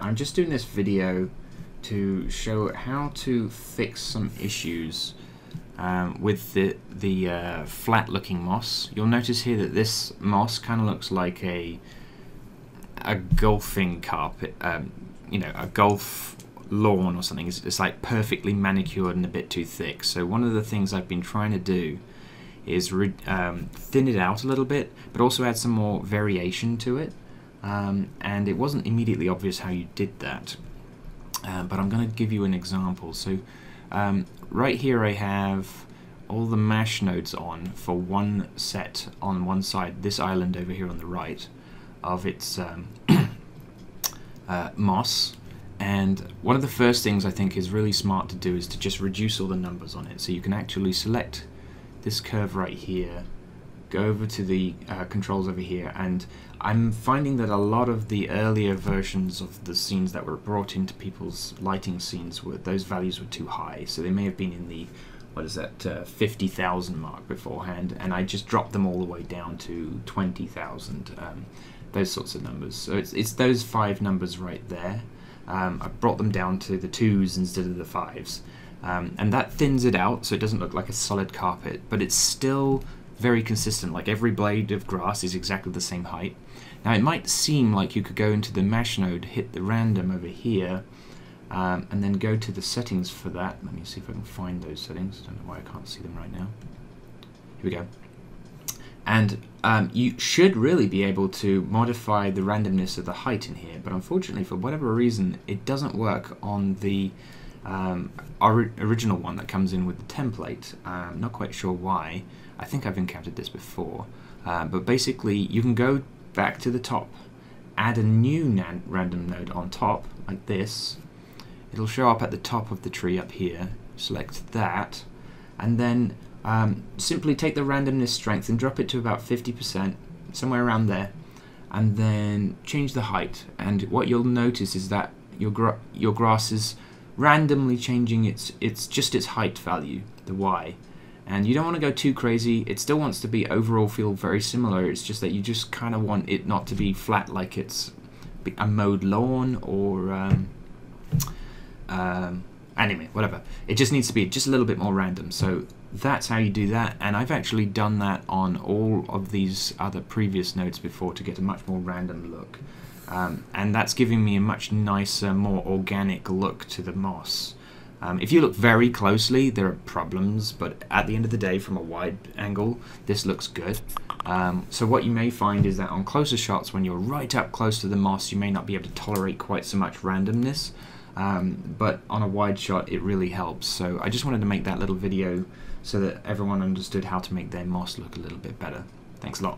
I'm just doing this video to show how to fix some issues with the flat looking moss. You'll notice here that this moss kind of looks like a golfing carpet, you know, a golf lawn or something. It's like perfectly manicured and a bit too thick. So one of the things I've been trying to do is thin it out a little bit, but also add some more variation to it. And it wasn't immediately obvious how you did that, but I'm going to give you an example. So right here I have all the mesh nodes on for one set on one side, this island over here on the right of its moss. And one of the first things I think is really smart to do is to just reduce all the numbers on it. So you can actually select this curve right here, go over to the controls over here, and I'm finding that a lot of the earlier versions of the scenes that were brought into people's lighting scenes, those values were too high. So they may have been in the, what is that, 50,000 mark beforehand, and I just dropped them all the way down to 20,000, those sorts of numbers. So it's those 5 numbers right there. I brought them down to the 2s instead of the 5s, and that thins it out so it doesn't look like a solid carpet, but it's still very consistent. Like every blade of grass is exactly the same height. Now it might seem like you could go into the mesh node, hit the random over here, and then go to the settings for that. Let me see if I can find those settings. I don't know why I can't see them right now. Here we go. And you should really be able to modify the randomness of the height in here, but unfortunately for whatever reason it doesn't work on the original one that comes in with the template. I'm not quite sure why. I think I've encountered this before, but basically you can go back to the top, add a new random node on top like this. It'll show up at the top of the tree up here. Select that, and then simply take the randomness strength and drop it to about 50%, somewhere around there, and then change the height. And what you'll notice is that your grass is randomly changing its height value, the Y. And you don't want to go too crazy. It still wants to be overall feel very similar. It's just that you just kind of want it not to be flat like it's a mowed lawn or anyway, whatever. It just needs to be just a little bit more random. So that's how you do that, and I've actually done that on all of these other previous nodes before to get a much more random look, and that's giving me a much nicer, more organic look to the moss. If you look very closely, there are problems, but at the end of the day, from a wide angle, this looks good. So what you may find is that on closer shots, when you're right up close to the moss, you may not be able to tolerate quite so much randomness, but on a wide shot it really helps. So I just wanted to make that little video so that everyone understood how to make their moss look a little bit better. Thanks a lot.